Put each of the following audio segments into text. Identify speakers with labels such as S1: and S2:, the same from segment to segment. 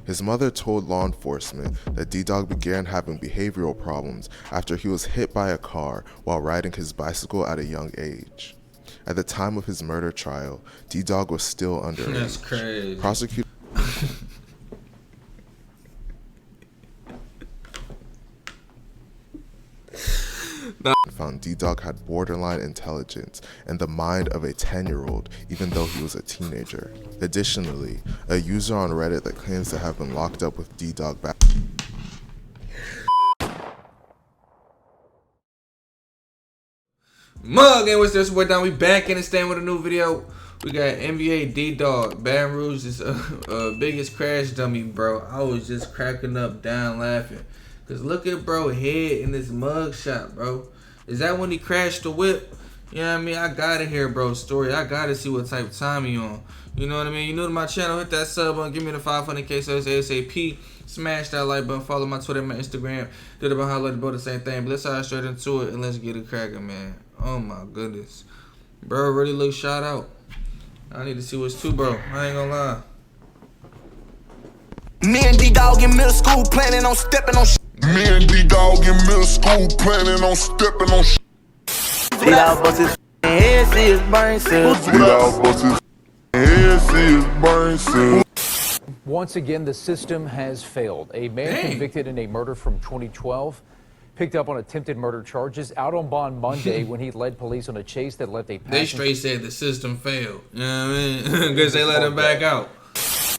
S1: His mother told law enforcement that Ddawg began having behavioral problems after he was hit by a car while riding his bicycle at a young age. At the time of his murder trial, Ddawg was still underage.
S2: That's crazy.
S1: Prosecutors found Ddawg had borderline intelligence and the mind of a 10-year-old, even though he was a teenager. Additionally, a user on Reddit that claims to have been locked up with Ddawg back.
S2: Mug, and what's this? We're down. We back in and staying with a new video. We got NBA Ddawg, Baton Rouge'S biggest crash dummy, bro. I was just cracking up, down laughing. Cause look at bro head in this mug shot, bro. Is that when he crashed the whip? You know what I mean? I gotta hear bro's story. I gotta see what type of time he on. You know what I mean? You new to my channel, hit that sub button, give me the 500K subs ASAP. Smash that like button, follow my Twitter, my Instagram. Do the highlight the same thing. But let's hop straight into it and let's get it cracking, man. Oh my goodness. Bro really look shot out. I need to see what's two, bro. I ain't gonna lie.
S3: Me and Ddawg in middle school planning on stepping on
S4: Me and Ddawg in middle school planning on stepping on
S3: Ddawg bust his head, see his brain cells.
S4: Ddawg bust his head, see his brain cells.
S5: Once again, the system has failed. A man convicted in a murder from 2012 picked up on attempted murder charges out on bond Monday when he led police on a chase that left a passenger.
S2: They straight said the system failed. You know what I mean? Because they let him back out.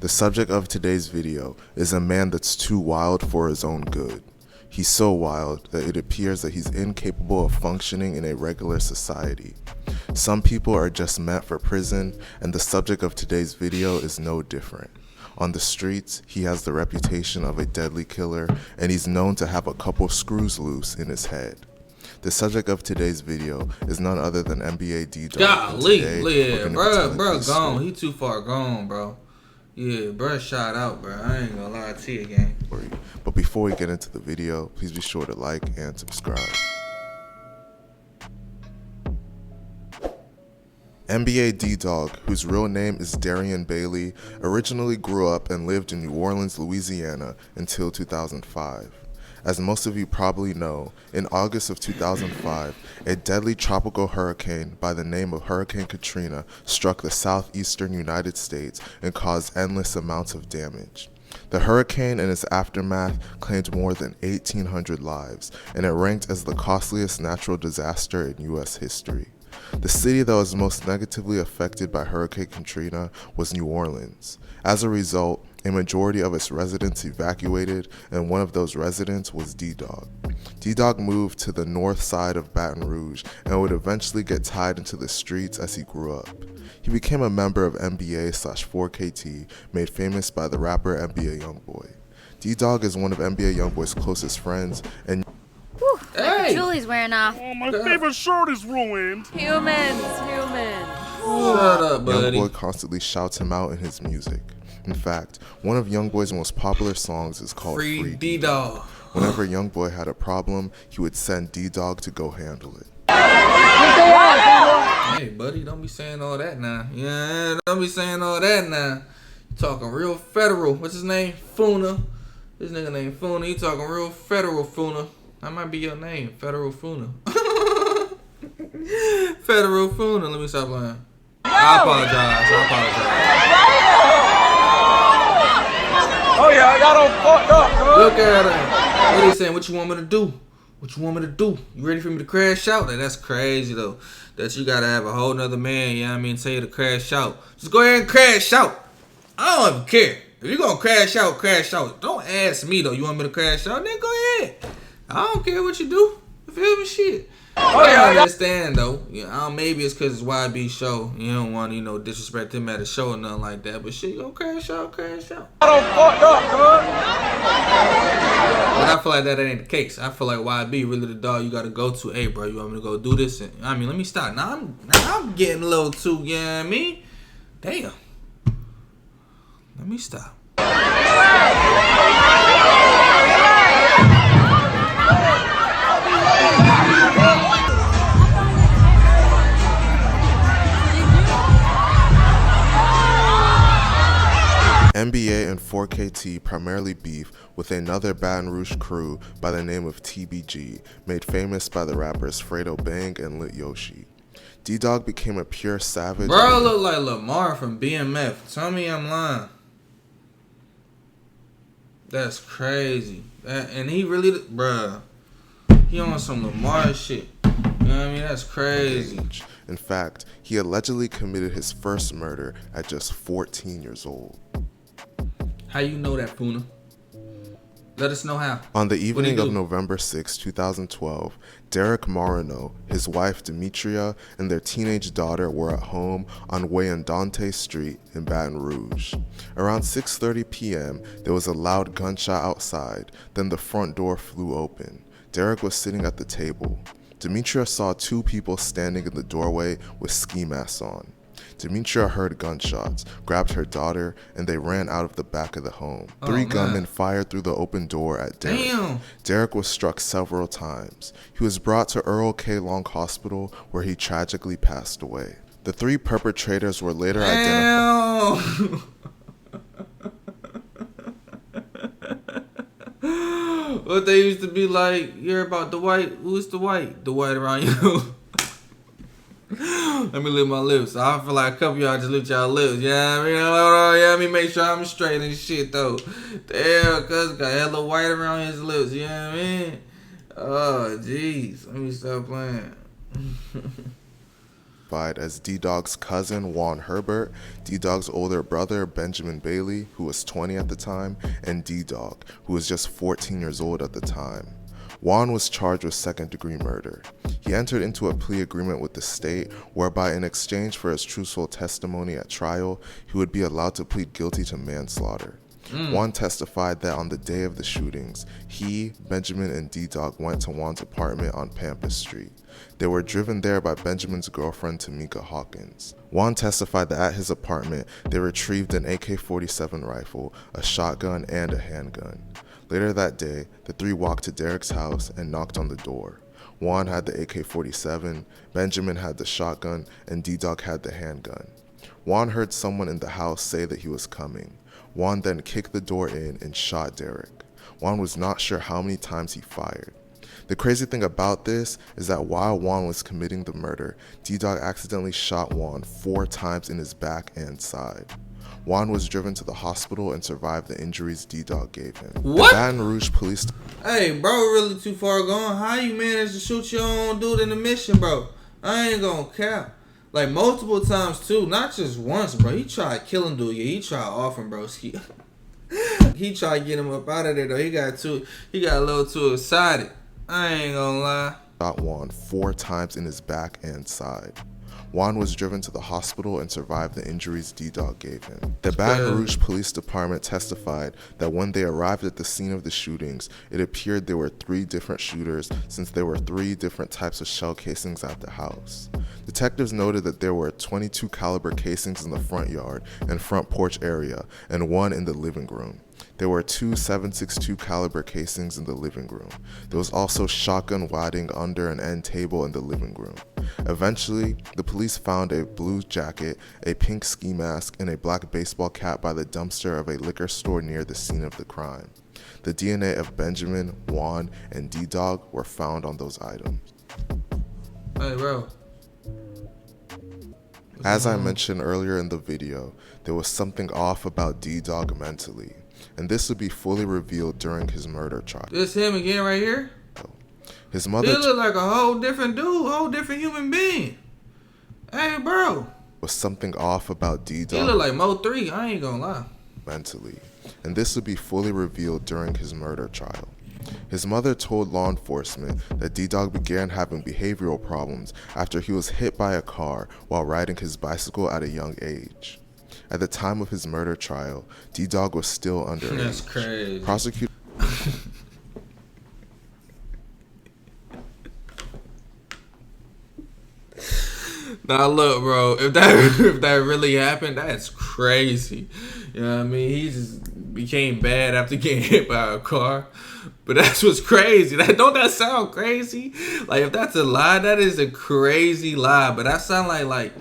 S1: The subject of today's video is a man that's too wild for his own good. He's so wild that it appears that he's incapable of functioning in a regular society. Some people are just meant for prison, and the subject of today's video is no different. On the streets, he has the reputation of a deadly killer, and he's known to have a couple screws loose in his head. The subject of today's video is none other than NBA Ddawg.
S2: Golly, yeah, bro, gone. He too far gone, bro. Yeah, bro, shot out, bro. I ain't gonna lie to you, gang.
S1: But before we get into the video, please be sure to like and subscribe. NBA Ddawg, whose real name is Darian Bailey, originally grew up and lived in New Orleans, Louisiana until 2005. As most of you probably know, in August of 2005, a deadly tropical hurricane by the name of Hurricane Katrina struck the southeastern United States and caused endless amounts of damage. The hurricane and its aftermath claimed more than 1,800 lives, and it ranked as the costliest natural disaster in U.S. history. The city that was most negatively affected by Hurricane Katrina was New Orleans. As a result, a majority of its residents evacuated, and one of those residents was Ddawg. Ddawg moved to the north side of Baton Rouge and would eventually get tied into the streets as he grew up. He became a member of NBA/4KT, made famous by the rapper NBA Youngboy. Ddawg is one of NBA Youngboy's closest friends, and
S6: whew, hey. Julie's wearing off.
S4: Oh, my favorite shirt is ruined.
S6: Humans.
S2: Shut up, buddy.
S1: Youngboy constantly shouts him out in his music. In fact, one of Youngboy's most popular songs is called Free
S2: Ddawg.
S1: Whenever Youngboy had a problem, he would send Ddawg to go handle it.
S2: Hey, buddy, don't be saying all that now. Yeah, don't be saying all that now. You talking real federal. What's his name? Funa. This nigga named Funa. You talking real federal, Funa. That might be your name, Federal Funa. Federal Funa. Let me stop lying. I apologize.
S7: Oh yeah, I got him fucked up, bro.
S2: Look at him. What are they saying? What you want me to do? What you want me to do? You ready for me to crash out? Like, that's crazy though. That you gotta have a whole nother man, you know what I mean, tell you to crash out. Just go ahead and crash out. I don't even care. If you're gonna crash out, crash out. Don't ask me though. You want me to crash out? Then go ahead. I don't care what you do. You feel me? Shit. Oh, yeah, I understand though. Maybe it's because it's YB show. You don't want to, disrespect him at a show or nothing like that. But shit, you gonna crash out, crash out.
S7: I don't fucked up, bro.
S2: But I feel like that ain't the case. I feel like YB really the dog you gotta go to. Hey, bro, you want me to go do this? And let me stop. Now I'm getting a little too. You know what I mean? Damn. Let me stop.
S1: NBA NBA and 4KT primarily beef with another Baton Rouge crew by the name of TBG, made famous by the rappers Fredo Bang and Lit Yoshi. Ddawg became a pure savage.
S2: Bro, look like Lamar from BMF. Tell me I'm lying. That's crazy. And he really, bruh, he on some Lamar shit. You know what I mean? That's crazy.
S1: In fact, he allegedly committed his first murder at just 14 years old.
S2: How you know that, Puna? Let us know how.
S1: On the evening of November 6, 2012, Derek Marino, his wife Demetria, and their teenage daughter were at home on Wyandotte Street in Baton Rouge. Around 6:30 p.m., there was a loud gunshot outside, then the front door flew open. Derek was sitting at the table. Demetria saw two people standing in the doorway with ski masks on. Demetria heard gunshots, grabbed her daughter, and they ran out of the back of the home. Three gunmen fired through the open door at Derek.
S2: Damn.
S1: Derek was struck several times. He was brought to Earl K. Long Hospital, where he tragically passed away. The three perpetrators were later identified.
S2: What they used to be like, you're about the white. Who's the white? The white around you. Let me lift my lips. I feel like a couple of y'all just lift y'all lips. Yeah, I mean, hold on. Yeah, let me make sure I'm straight and shit though. Damn, cuz got hella white around his lips. You know what I mean? Oh, jeez. Let me stop playing.
S1: As Ddawg's cousin Juan Herbert, Ddawg's older brother Benjamin Bailey, who was 20 at the time, and Ddawg, who was just 14 years old at the time. Juan was charged with second-degree murder. He entered into a plea agreement with the state whereby in exchange for his truthful testimony at trial, he would be allowed to plead guilty to manslaughter. Juan testified that on the day of the shootings, he, Benjamin, and Ddawg went to Juan's apartment on Pampas Street. They were driven there by Benjamin's girlfriend, Tamika Hawkins. Juan testified that at his apartment, they retrieved an AK-47 rifle, a shotgun, and a handgun. Later that day, the three walked to Derek's house and knocked on the door. Juan had the AK-47, Benjamin had the shotgun, and Ddawg had the handgun. Juan heard someone in the house say that he was coming. Juan then kicked the door in and shot Derek. Juan was not sure how many times he fired. The crazy thing about this is that while Juan was committing the murder, Ddawg accidentally shot Juan 4 times in his back and side. Juan was driven to the hospital and survived the injuries Ddawg gave him.
S2: What?
S1: The Baton Rouge police...
S2: Hey, bro, really too far gone. How you managed to shoot your own dude in the mission, bro? I ain't gonna cap. Like, multiple times, too. Not just once, bro. He tried killing dude. Yeah, he tried off him, bro. He tried to get him up out of there, though. He got a little too excited. I ain't gonna lie.
S1: Shot Juan 4 times in his back and side. Juan was driven to the hospital and survived the injuries Ddawg gave him. The Baton Rouge Police Department testified that when they arrived at the scene of the shootings, it appeared there were 3 different shooters since there were 3 different types of shell casings at the house. Detectives noted that there were 22 caliber casings in the front yard and front porch area and 1 in the living room. There were 2 7.62 caliber casings in the living room. There was also shotgun wadding under an end table in the living room. Eventually, the police found a blue jacket, a pink ski mask, and a black baseball cap by the dumpster of a liquor store near the scene of the crime. The DNA of Benjamin, Juan, and Ddawg were found on those items.
S2: Hey, bro.
S1: As I mentioned earlier in the video, there was something off about Ddawg mentally, and this would be fully revealed during his murder trial.
S2: This him again right here?
S1: His mother...
S2: He look like a whole different dude, whole different human being. Hey, bro.
S1: Was something off about Ddawg.
S2: He look like Mo 3, I ain't gonna lie.
S1: Mentally, and this would be fully revealed during his murder trial. His mother told law enforcement that Ddawg began having behavioral problems after he was hit by a car while riding his bicycle at a young age. At the time of his murder trial, Ddawg was still underage.
S2: That's crazy.
S1: Prosecutor...
S2: Nah, look, bro. If that really happened, that's crazy. You know what I mean? He just became bad after getting hit by a car. But that's what's crazy. Don't that sound crazy? Like, if that's a lie, that is a crazy lie. But that sound like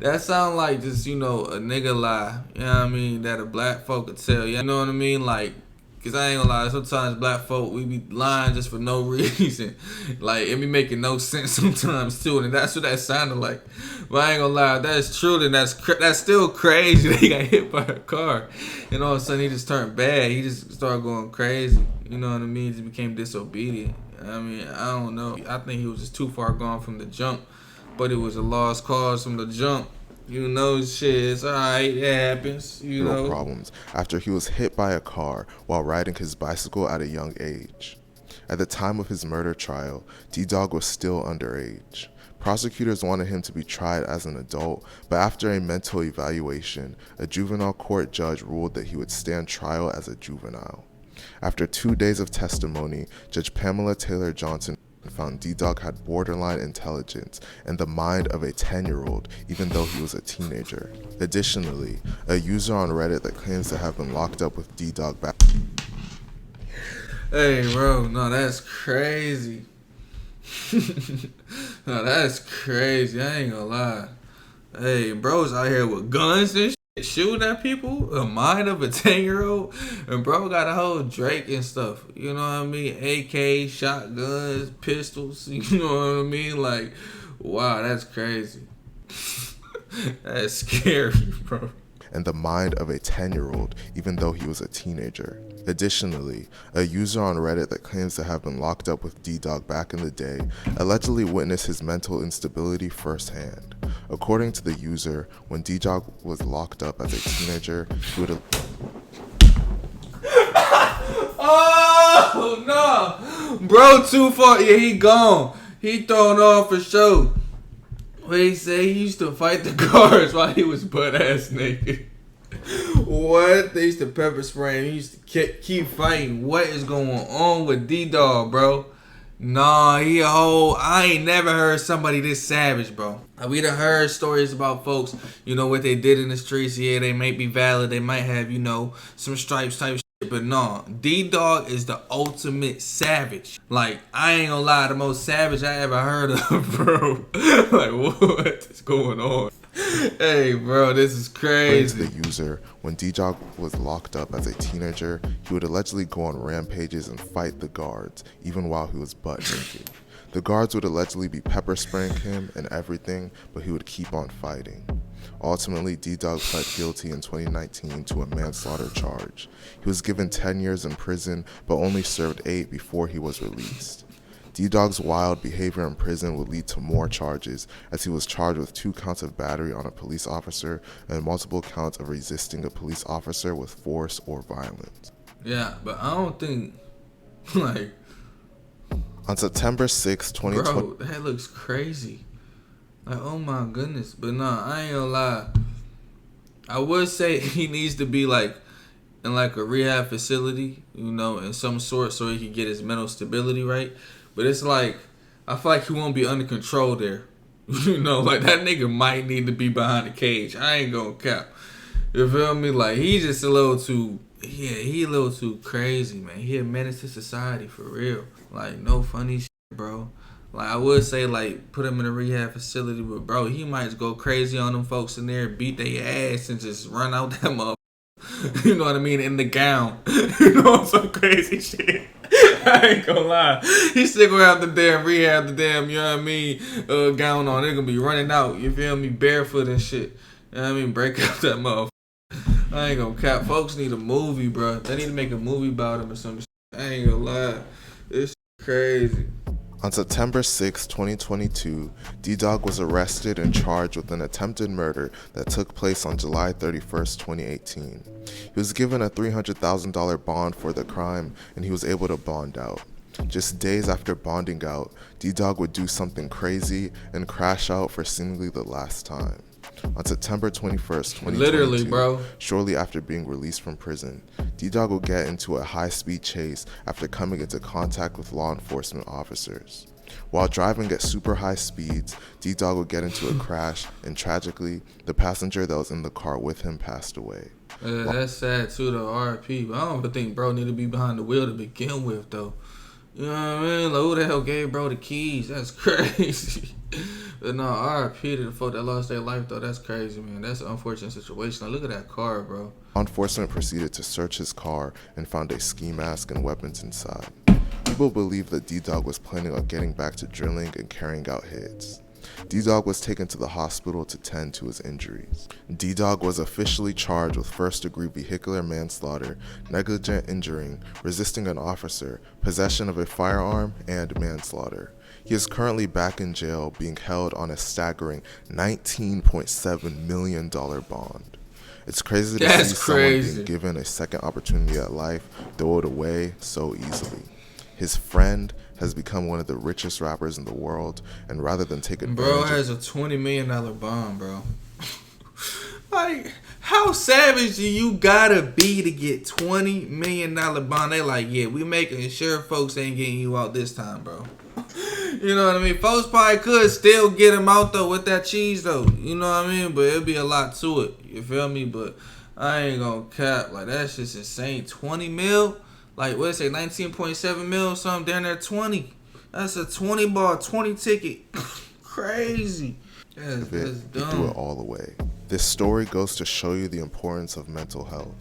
S2: That sound like just, you know, a nigga lie. You know what I mean? That a black folk could tell. You know what I mean? Like, cause I ain't gonna lie, sometimes black folk, we be lying just for no reason. Like, it be making no sense sometimes too, and that's what that sounded like. But I ain't gonna lie, if that's true, then that's still crazy that he got hit by a car. And all of a sudden he just turned bad. He just started going crazy. You know what I mean? He just became disobedient. I mean, I don't know. I think he was just too far gone from the jump. But it was a lost cause from the jump. You know, shit, it's alright, it happens, you know.
S1: Problems after he was hit by a car while riding his bicycle at a young age. At the time of his murder trial, Ddawg was still underage. Prosecutors wanted him to be tried as an adult, but after a mental evaluation, a juvenile court judge ruled that he would stand trial as a juvenile. After 2 days of testimony, Judge Pamela Taylor Johnson found Ddawg had borderline intelligence and the mind of a 10-year-old, even though he was a teenager. Additionally, a user on Reddit that claims to have been locked up with Ddawg back.
S2: Hey, bro, no, that's crazy. No, that's crazy. I ain't gonna lie. Hey, bro's out here with guns and shit, shooting at people. A mind of a 10-year-old, and bro got a whole Drake and stuff. You know what I mean? AK, shotguns, pistols. You know what I mean? Like, wow, that's crazy. That's scary, bro.
S1: And the mind of a 10-year-old, even though he was a teenager. Additionally, a user on Reddit that claims to have been locked up with Ddawg back in the day allegedly witnessed his mental instability firsthand. According to the user, when Ddawg was locked up as a teenager, he would have...
S2: Oh, no! Bro, too far. Yeah, he gone. He thrown off for sure. What he say? He used to fight the guards while he was butt-ass naked. What? They used to pepper spray him. He used to keep fighting. What is going on with Ddawg, bro? Nah, he a whole... I ain't never heard somebody this savage, bro. We done heard stories about folks, you know, what they did in the streets. Yeah, they may be valid. They might have, you know, some stripes type shit. But nah, Ddawg is the ultimate savage. Like, I ain't gonna lie, the most savage I ever heard of, bro. Like, what is going on? Hey, bro, this is crazy.
S1: The user, when Ddawg was locked up as a teenager, he would allegedly go on rampages and fight the guards, even while he was butt naked. The guards would allegedly be pepper spraying him and everything, but he would keep on fighting. Ultimately, Ddawg pled guilty in 2019 to a manslaughter charge. He was given 10 years in prison, but only served 8 before he was released. Ddawg's wild behavior in prison would lead to more charges, as he was charged with 2 counts of battery on a police officer and multiple counts of resisting a police officer with force or violence.
S2: Yeah, but I don't think, like...
S1: On September 6, 2020...
S2: Bro, that looks crazy. Like, oh my goodness. But nah, I ain't gonna lie. I would say he needs to be, like, in, like, a rehab facility, you know, in some sort, so he can get his mental stability right. But it's like, I feel like he won't be under control there. You know, like, that nigga might need to be behind the cage. I ain't gonna cap. You feel me? Like, he's just a little too, yeah, he a little too crazy, man. He a menace to society, for real. Like, no funny shit, bro. Like, I would say, like, put him in a rehab facility, but, bro, he might just go crazy on them folks in there, beat their ass, and just run out that motherfucker. You know what I mean? In the gown. You know, some crazy shit. I ain't gonna lie. He still gonna have the damn rehab, the damn, you know what I mean, gown on. They're gonna be running out, you feel me, barefoot and shit. You know what I mean? Break up that motherfucker. I ain't gonna cap. Folks need a movie, bro. They need to make a movie about him or some shit. I ain't gonna lie. This shit crazy.
S1: On September 6, 2022, Ddawg was arrested and charged with an attempted murder that took place on July 31st, 2018. He was given a $300,000 bond for the crime, and he was able to bond out. Just days after bonding out, Ddawg would do something crazy and crash out for seemingly the last time. On September 21st, 2022,
S2: literally, bro,
S1: shortly after being released from prison, Ddawg will get into a high-speed chase after coming into contact with law enforcement officers. While driving at super high speeds, Ddawg will get into a crash, and tragically, the passenger that was in the car with him passed away.
S2: That's sad too, though, RIP. But I don't even think bro need to be behind the wheel to begin with, though. You know what I mean? Like, who the hell gave bro the keys? That's crazy. No, RIP to the folk that lost their life, though. That's crazy, man. That's an unfortunate situation. Now, look at that car, bro.
S1: Law enforcement proceeded to search his car and found a ski mask and weapons inside. People believe that Ddawg was planning on getting back to drilling and carrying out hits. Ddawg was taken to the hospital to tend to his injuries. Ddawg was officially charged with first-degree vehicular manslaughter, negligent injuring, resisting an officer, possession of a firearm, and manslaughter. He is currently back in jail, being held on a staggering $19.7 million bond. It's crazy to see someone being given a second opportunity at life throw it away so easily. His friend has become one of the richest rappers in the world, and rather than take advantage,
S2: bro has a $20 million bond, bro. Like, how savage do you gotta be to get $20 million bond? They like, yeah, we making sure folks ain't getting you out this time, bro. You know what I mean? Folks probably could still get him out though with that cheese though. You know what I mean? But it'd be a lot to it. You feel me? But I ain't gonna cap. Like, that's just insane. 20 mil? Like, what did it say? 19.7 mil or something down there. 20. That's a 20 ball, 20 ticket. Crazy. That's dumb.
S1: Threw it all away. This story goes to show you the importance of mental health.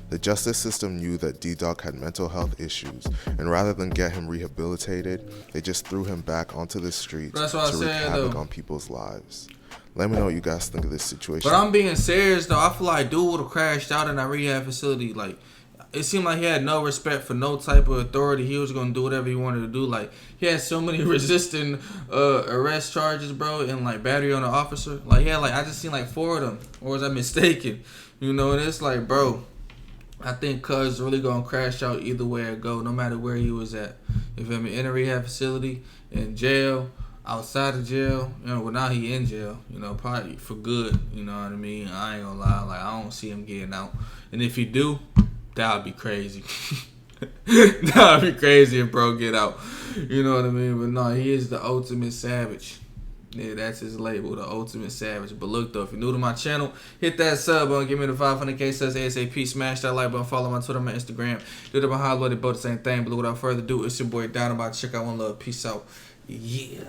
S1: The justice system knew that Ddawg had mental health issues, and rather than get him rehabilitated, they just threw him back onto the streets to wreak havoc on people's lives. Let me know what you guys think of this situation.
S2: But I'm being serious though. I feel like dude would have crashed out in that rehab facility. Like, it seemed like he had no respect for no type of authority. He was gonna do whatever he wanted to do. Like, he had so many resisting arrest charges, bro, and like battery on an officer. Like, he had I just seen like 4 of them, or was I mistaken? You know, and it's like, bro, I think Cuz really gonna crash out either way it go, no matter where he was at. You feel me? In a rehab facility, in jail, outside of jail. You know, well, now he in jail. You know, probably for good. You know what I mean? I ain't gonna lie. Like, I don't see him getting out. And if he do, that would be crazy. That would be crazy if bro get out. You know what I mean? But no, he is the ultimate savage. Yeah, that's his label, the ultimate savage. But look though, if you're new to my channel, hit that sub button, give me the 500K subs ASAP, smash that like button, follow my Twitter, my Instagram. Do the highlighted both the same thing. But without further ado, it's your boy Donn. I'm about to check out one love. Peace out. Yeah.